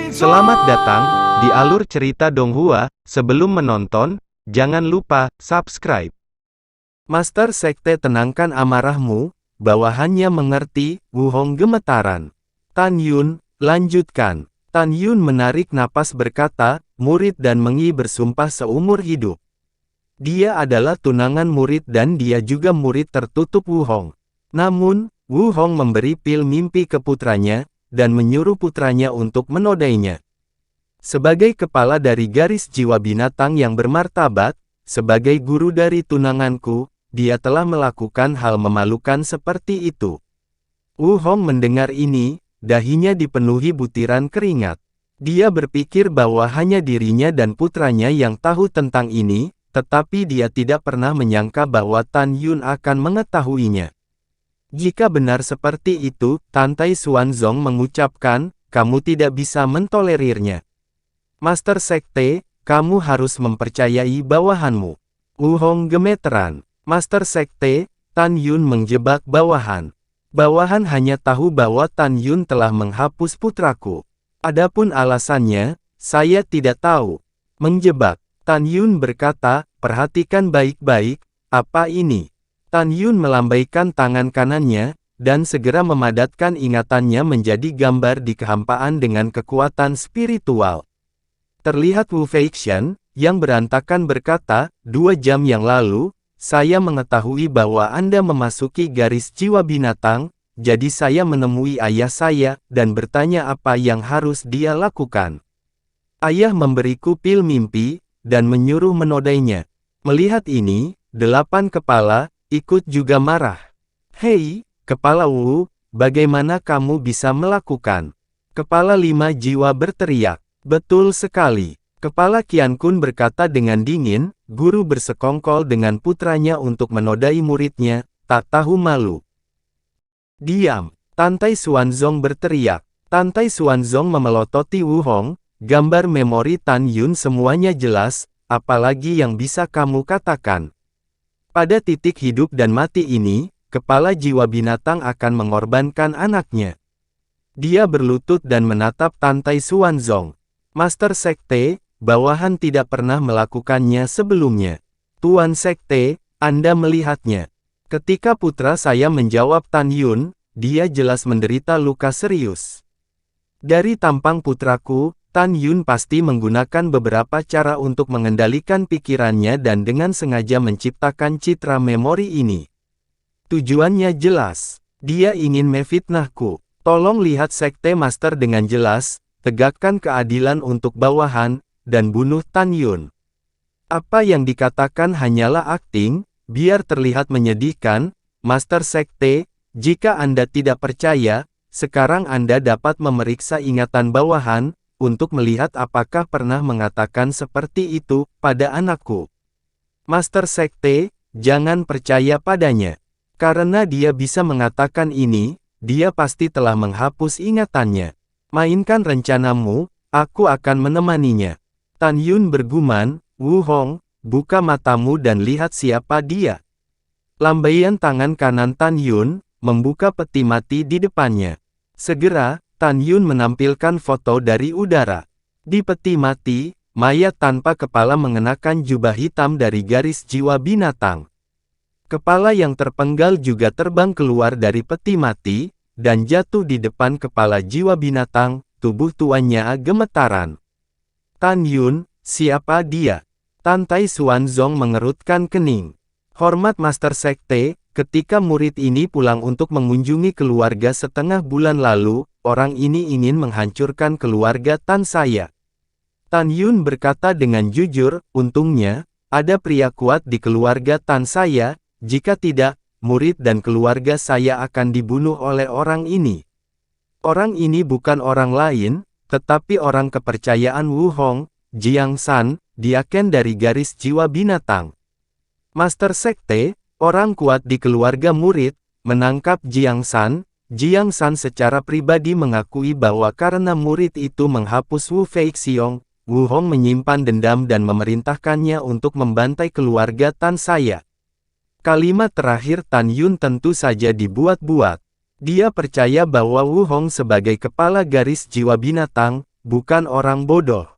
Selamat datang di alur cerita Donghua. Sebelum menonton, jangan lupa subscribe. Master Sekte, tenangkan amarahmu, bawahannya mengerti. Wu Hong gemetaran. Tan Yun, lanjutkan. Tan Yun menarik napas berkata, murid dan Mengyi bersumpah seumur hidup. Dia adalah tunangan murid dan dia juga murid tertutup Wu Hong. Namun, Wu Hong memberi pil mimpi ke putranya, dan menyuruh putranya untuk menodainya. Sebagai kepala dari garis jiwa binatang yang bermartabat, sebagai guru dari tunanganku, dia telah melakukan hal memalukan seperti itu. Wu Hong mendengar ini, dahinya dipenuhi butiran keringat. Dia berpikir bahwa hanya dirinya dan putranya yang tahu tentang ini, tetapi dia tidak pernah menyangka bahwa Tan Yun akan mengetahuinya. Jika benar seperti itu, Tantai Xuanzong mengucapkan, kamu tidak bisa mentolerirnya. Master Sekte, kamu harus mempercayai bawahanmu. Wu Hong gemeteran. Master Sekte, Tan Yun menjebak bawahan. Bawahan hanya tahu bahwa Tan Yun telah menghapus putraku. Adapun alasannya, saya tidak tahu. Menjebak. Tan Yun berkata, perhatikan baik-baik, apa ini? Tan Yun melambaikan tangan kanannya, dan segera memadatkan ingatannya menjadi gambar di kehampaan dengan kekuatan spiritual. Terlihat Wu Feixian, yang berantakan berkata, 2 jam yang lalu, saya mengetahui bahwa Anda memasuki garis jiwa binatang, jadi saya menemui ayah saya, dan bertanya apa yang harus dia lakukan. Ayah memberiku pil mimpi, dan menyuruh menodainya. Melihat ini, 8 kepala, ikut juga marah. Hei, Kepala Wu, bagaimana kamu bisa melakukan? Kepala 5 jiwa berteriak. Betul sekali. Kepala Qian Kun berkata dengan dingin, guru bersekongkol dengan putranya untuk menodai muridnya, tak tahu malu. Diam. Tantai Xuanzong berteriak. Tantai Xuanzong memelototi Wu Hong, gambar memori Tan Yun semuanya jelas, apalagi yang bisa kamu katakan? Pada titik hidup dan mati ini, kepala jiwa binatang akan mengorbankan anaknya. Dia berlutut dan menatap Tantai Xuanzong. Master Sekte, bawahan tidak pernah melakukannya sebelumnya. Tuan Sekte, Anda melihatnya. Ketika putra saya menjawab Tan Yun, dia jelas menderita luka serius. Dari tampang putraku, Tan Yun pasti menggunakan beberapa cara untuk mengendalikan pikirannya dan dengan sengaja menciptakan citra memori ini. Tujuannya jelas. Dia ingin memfitnahku. Tolong lihat Sekte Master dengan jelas, tegakkan keadilan untuk bawahan, dan bunuh Tan Yun. Apa yang dikatakan hanyalah akting, biar terlihat menyedihkan, Master Sekte, jika Anda tidak percaya, sekarang Anda dapat memeriksa ingatan bawahan, untuk melihat apakah pernah mengatakan seperti itu pada anakku. Master Sekte, jangan percaya padanya. Karena dia bisa mengatakan ini, dia pasti telah menghapus ingatannya. Mainkan rencanamu, aku akan menemaninya. Tan Yun bergumam, Wu Hong, buka matamu dan lihat siapa dia. Lambaian tangan kanan Tan Yun, membuka peti mati di depannya. Segera, Tan Yun menampilkan foto dari udara. Di peti mati, mayat tanpa kepala mengenakan jubah hitam dari garis jiwa binatang. Kepala yang terpenggal juga terbang keluar dari peti mati, dan jatuh di depan kepala jiwa binatang, tubuh tuannya gemetaran. Tan Yun, siapa dia? Tantai Xuanzong mengerutkan kening. Hormat Master Sekte, ketika murid ini pulang untuk mengunjungi keluarga setengah bulan lalu, orang ini ingin menghancurkan keluarga Tan saya. Tan Yun berkata dengan jujur, untungnya, ada pria kuat di keluarga Tan saya, jika tidak, murid dan keluarga saya akan dibunuh oleh orang ini. Orang ini bukan orang lain, tetapi orang kepercayaan Wu Hong, Jiang San, diaken dari garis jiwa binatang. Master Sekte, orang kuat di keluarga murid, menangkap Jiang San. Jiang San secara pribadi mengakui bahwa karena murid itu menghapus Wu Feixiong, Wu Hong menyimpan dendam dan memerintahkannya untuk membantai keluarga Tan saya. Kalimat terakhir Tan Yun tentu saja dibuat-buat. Dia percaya bahwa Wu Hong sebagai kepala garis jiwa binatang, bukan orang bodoh.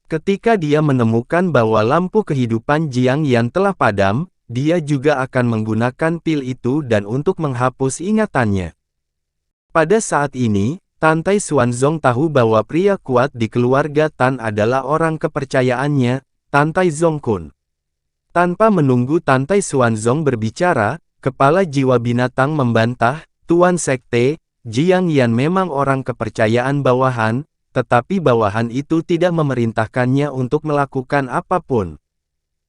Ketika dia menemukan bahwa lampu kehidupan Jiang Yan telah padam, dia juga akan menggunakan pil itu dan untuk menghapus ingatannya. Pada saat ini, Tan Tai Xuanzong tahu bahwa pria kuat di keluarga Tan adalah orang kepercayaannya, Tan Tai Zongkun. Tanpa menunggu Tan Tai Xuanzong berbicara, kepala jiwa binatang membantah, Tuan Sekte, Jiang Yan memang orang kepercayaan bawahan, tetapi bawahan itu tidak memerintahkannya untuk melakukan apapun.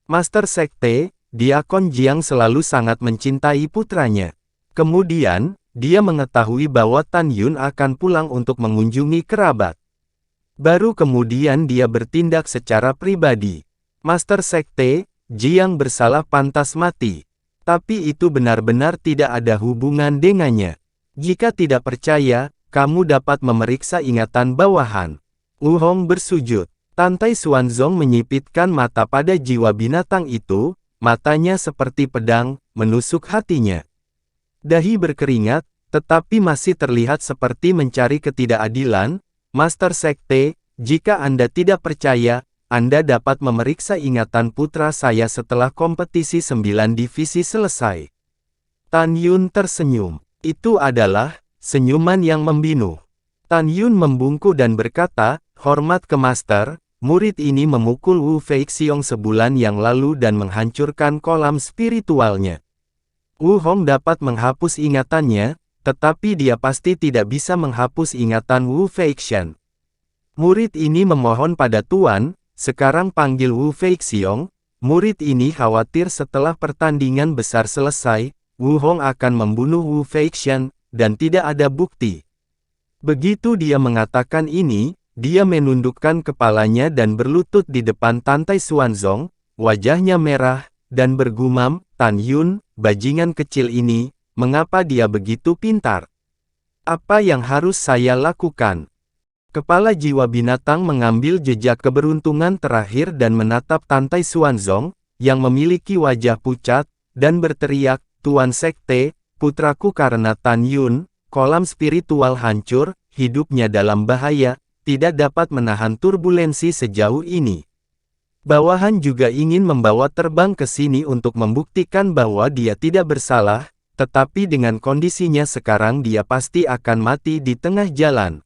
Master Sekte, Diakon Jiang selalu sangat mencintai putranya. Kemudian, dia mengetahui bahwa Tan Yun akan pulang untuk mengunjungi kerabat. Baru kemudian dia bertindak secara pribadi. Master Sekte, Jiang bersalah pantas mati. Tapi itu benar-benar tidak ada hubungan dengannya. Jika tidak percaya, kamu dapat memeriksa ingatan bawahan. Wu Hong bersujud. Tan Tai Xuanzong menyipitkan mata pada jiwa binatang itu, matanya seperti pedang, menusuk hatinya. Dahi berkeringat, tetapi masih terlihat seperti mencari ketidakadilan. Master Sekte, jika Anda tidak percaya, Anda dapat memeriksa ingatan putra saya setelah kompetisi 9 divisi selesai. Tan Yun tersenyum. Itu adalah senyuman yang membinu. Tan Yun membungkuk dan berkata, hormat ke Master, murid ini memukul Wu Feixiong sebulan yang lalu dan menghancurkan kolam spiritualnya. Wu Hong dapat menghapus ingatannya, tetapi dia pasti tidak bisa menghapus ingatan Wu Feixiong. Murid ini memohon pada Tuan, sekarang panggil Wu Feixiong. Murid ini khawatir setelah pertandingan besar selesai, Wu Hong akan membunuh Wu Feixiong, dan tidak ada bukti. Begitu dia mengatakan ini, dia menundukkan kepalanya dan berlutut di depan Tan Tai Xuanzong, wajahnya merah, dan bergumam, Tan Yun, bajingan kecil ini, mengapa dia begitu pintar? Apa yang harus saya lakukan? Kepala jiwa binatang mengambil jejak keberuntungan terakhir dan menatap Tan Tai Xuanzong, yang memiliki wajah pucat, dan berteriak, Tuan Sekte, putraku karena Tan Yun, kolam spiritual hancur, hidupnya dalam bahaya, tidak dapat menahan turbulensi sejauh ini. Bawahan juga ingin membawa terbang ke sini untuk membuktikan bahwa dia tidak bersalah, tetapi dengan kondisinya sekarang dia pasti akan mati di tengah jalan.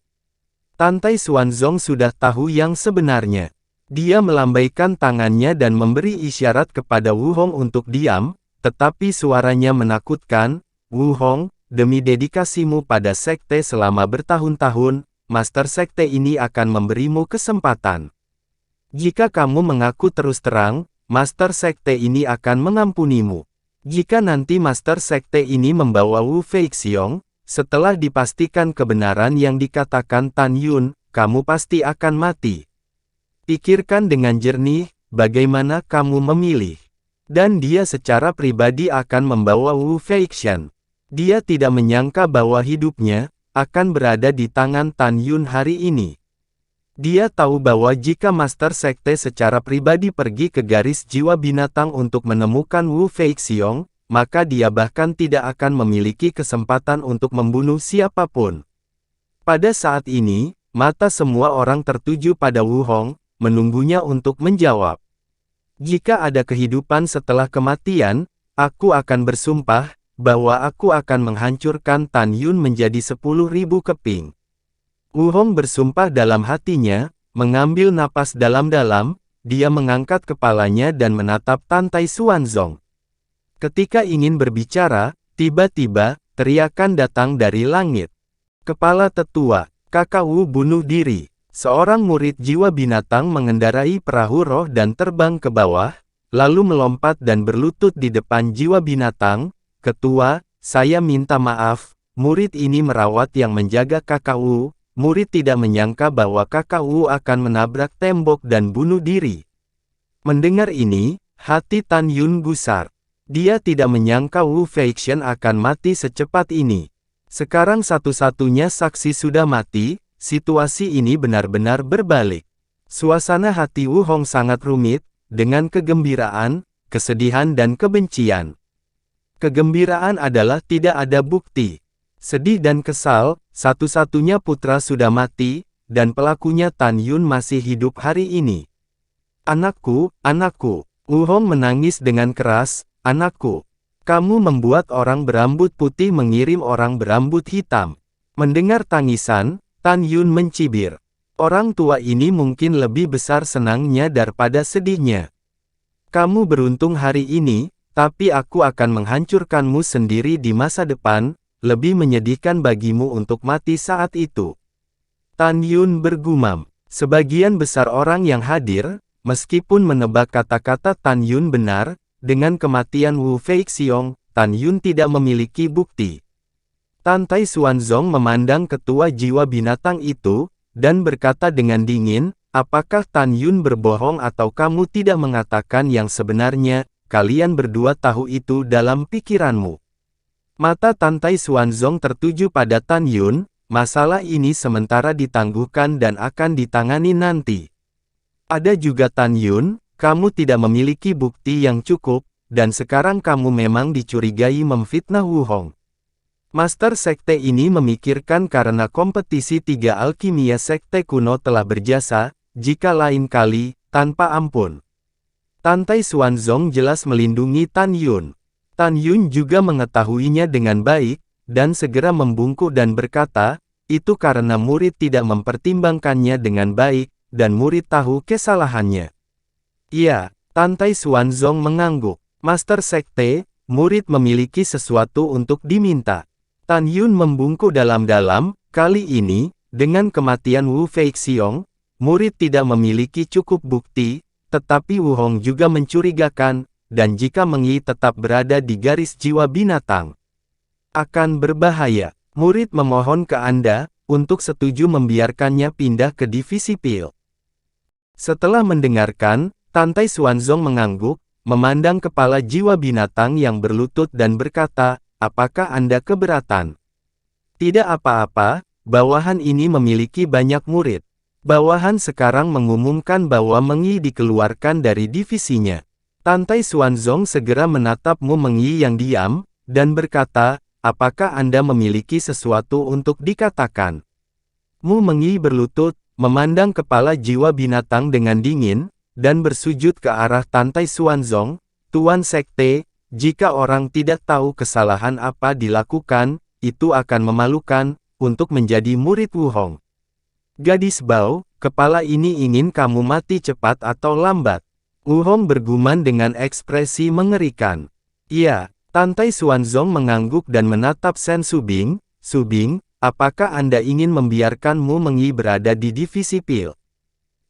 Tan Tai Xuanzong sudah tahu yang sebenarnya. Dia melambaikan tangannya dan memberi isyarat kepada Wu Hong untuk diam, tetapi suaranya menakutkan, Wu Hong, demi dedikasimu pada sekte selama bertahun-tahun, Master Sekte ini akan memberimu kesempatan. Jika kamu mengaku terus terang, Master Sekte ini akan mengampunimu. Jika nanti Master Sekte ini membawa Wu Feixiong, setelah dipastikan kebenaran yang dikatakan Tan Yun, kamu pasti akan mati. Pikirkan dengan jernih, bagaimana kamu memilih. Dan dia secara pribadi akan membawa Wu Feixiong. Dia tidak menyangka bahwa hidupnya akan berada di tangan Tan Yun hari ini. Dia tahu bahwa jika Master Sekte secara pribadi pergi ke garis jiwa binatang untuk menemukan Wu Feixiong, maka dia bahkan tidak akan memiliki kesempatan untuk membunuh siapapun. Pada saat ini, mata semua orang tertuju pada Wu Hong, menunggunya untuk menjawab. Jika ada kehidupan setelah kematian, aku akan bersumpah, bahwa aku akan menghancurkan Tan Yun menjadi 10.000 keping. Wu Hong bersumpah dalam hatinya, mengambil napas dalam-dalam, dia mengangkat kepalanya dan menatap Tan Tai Xuanzong. Ketika ingin berbicara, tiba-tiba, teriakan datang dari langit. Kepala tetua, Kakak Wu bunuh diri. Seorang murid jiwa binatang mengendarai perahu roh dan terbang ke bawah, lalu melompat dan berlutut di depan jiwa binatang. Ketua, saya minta maaf, murid ini merawat yang menjaga Kakak Wu. Murid tidak menyangka bahwa Kakak Wu akan menabrak tembok dan bunuh diri. Mendengar ini, hati Tan Yun gusar. Dia tidak menyangka Wu Feixiong akan mati secepat ini. Sekarang satu-satunya saksi sudah mati, situasi ini benar-benar berbalik. Suasana hati Wu Hong sangat rumit, dengan kegembiraan, kesedihan dan kebencian. Kegembiraan adalah tidak ada bukti. Sedih dan kesal, satu-satunya putra sudah mati, dan pelakunya Tan Yun masih hidup hari ini. Anakku, anakku. Wu Hong menangis dengan keras, anakku. Kamu membuat orang berambut putih mengirim orang berambut hitam. Mendengar tangisan, Tan Yun mencibir. Orang tua ini mungkin lebih besar senangnya daripada sedihnya. Kamu beruntung hari ini, tapi aku akan menghancurkanmu sendiri di masa depan, lebih menyedihkan bagimu untuk mati saat itu. Tan Yun bergumam. Sebagian besar orang yang hadir, meskipun menebak kata-kata Tan Yun benar, dengan kematian Wu Feixiong, Tan Yun tidak memiliki bukti. Tan Tai Xuanzong memandang ketua jiwa binatang itu, dan berkata dengan dingin, apakah Tan Yun berbohong atau kamu tidak mengatakan yang sebenarnya, kalian berdua tahu itu dalam pikiranmu. Mata Tan Tai Xuanzong tertuju pada Tan Yun, masalah ini sementara ditangguhkan dan akan ditangani nanti. Ada juga Tan Yun, kamu tidak memiliki bukti yang cukup, dan sekarang kamu memang dicurigai memfitnah Wu Hong. Master sekte ini memikirkan karena kompetisi 3 alkimia sekte kuno telah berjasa, jika lain kali, tanpa ampun. Tan Tai Xuanzong jelas melindungi Tan Yun. Tan Yun juga mengetahuinya dengan baik, dan segera membungkuk dan berkata, itu karena murid tidak mempertimbangkannya dengan baik, dan murid tahu kesalahannya. Iya, Tan Tai Xuanzong mengangguk. Master sekte, murid memiliki sesuatu untuk diminta. Tan Yun membungkuk dalam-dalam, kali ini, dengan kematian Wu Feixiong, murid tidak memiliki cukup bukti, tetapi Wu Hong juga mencurigakan, dan jika Meng Yi tetap berada di garis jiwa binatang, akan berbahaya. Murid memohon ke Anda, untuk setuju membiarkannya pindah ke divisi pil. Setelah mendengarkan, Tan Tai Xuanzong mengangguk, memandang kepala jiwa binatang yang berlutut dan berkata, apakah Anda keberatan? Tidak apa-apa, bawahan ini memiliki banyak murid. Bawahan sekarang mengumumkan bahwa Meng Yi dikeluarkan dari divisinya. Tan Tai Xuanzong segera menatap Mu Meng Yi yang diam, dan berkata, apakah Anda memiliki sesuatu untuk dikatakan? Mu Meng Yi berlutut, memandang kepala jiwa binatang dengan dingin, dan bersujud ke arah Tan Tai Xuanzong, Tuan Sekte, jika orang tidak tahu kesalahan apa dilakukan, itu akan memalukan, untuk menjadi murid Wu Hong. Gadis bau, kepala ini ingin kamu mati cepat atau lambat. Wu Hong bergumam dengan ekspresi mengerikan. Iya, Tan Tai Xuanzong mengangguk dan menatap Sen Subing, Subing, apakah Anda ingin membiarkan Mu Meng Yi berada di divisi pil?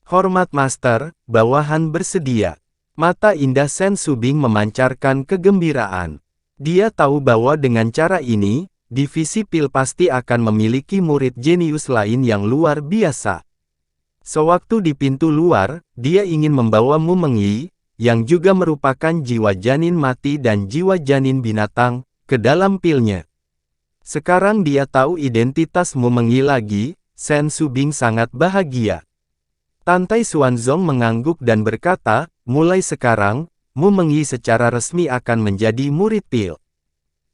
Hormat Master, bawahan bersedia. Mata indah Sen Subing memancarkan kegembiraan. Dia tahu bahwa dengan cara ini, divisi pil pasti akan memiliki murid jenius lain yang luar biasa. Sewaktu di pintu luar, dia ingin membawa Mu Meng Yi, yang juga merupakan jiwa janin mati dan jiwa janin binatang, ke dalam pilnya. Sekarang dia tahu identitas Mu Meng Yi lagi, Sen Subing sangat bahagia. Tan Tai Xuanzong mengangguk dan berkata, mulai sekarang, Mu Meng Yi secara resmi akan menjadi murid pil.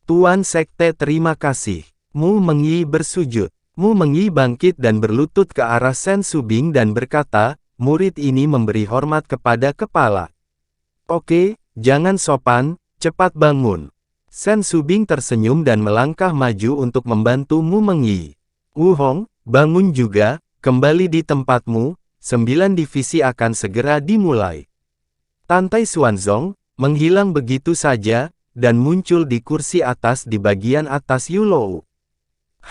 Tuan Sekte terima kasih. Mu Meng Yi bersujud. Mu Meng Yi bangkit dan berlutut ke arah Sen Subing dan berkata, murid ini memberi hormat kepada kepala. Oke, jangan sopan, cepat bangun. Sen Subing tersenyum dan melangkah maju untuk membantu Mu Meng Yi. Wu Hong, bangun juga, kembali di tempatmu, 9 divisi akan segera dimulai. Tan Tai Xuanzong menghilang begitu saja, dan muncul di kursi atas di bagian atas Yulou.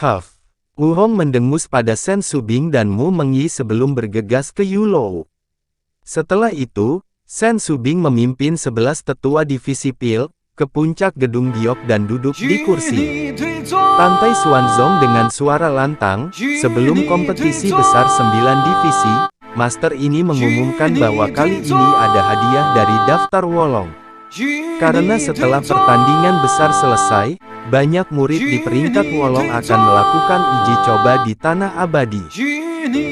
Huff. Wu Hong mendengus pada Sen Subing dan Mu Meng Yi sebelum bergegas ke Yulou. Setelah itu, Sen Subing memimpin 11 tetua divisi pil, ke puncak gedung giok dan duduk di kursi. Tan Tai Xuanzong dengan suara lantang, sebelum kompetisi besar 9 divisi, Master ini mengumumkan bahwa kali ini ada hadiah dari daftar Wolong. Karena setelah pertandingan besar selesai, banyak murid di peringkat Wolong akan melakukan uji coba di Tanah Abadi.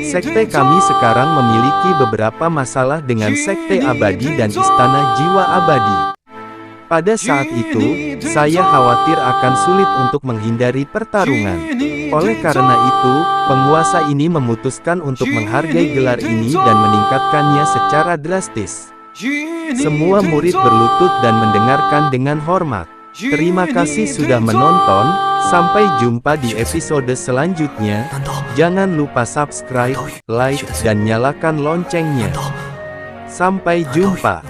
Sekte kami sekarang memiliki beberapa masalah dengan Sekte Abadi dan Istana Jiwa Abadi. Pada saat itu, saya khawatir akan sulit untuk menghindari pertarungan. Oleh karena itu, penguasa ini memutuskan untuk menghargai gelar ini dan meningkatkannya secara drastis. Semua murid berlutut dan mendengarkan dengan hormat. Terima kasih sudah menonton, sampai jumpa di episode selanjutnya. Jangan lupa subscribe, like, dan nyalakan loncengnya. Sampai jumpa.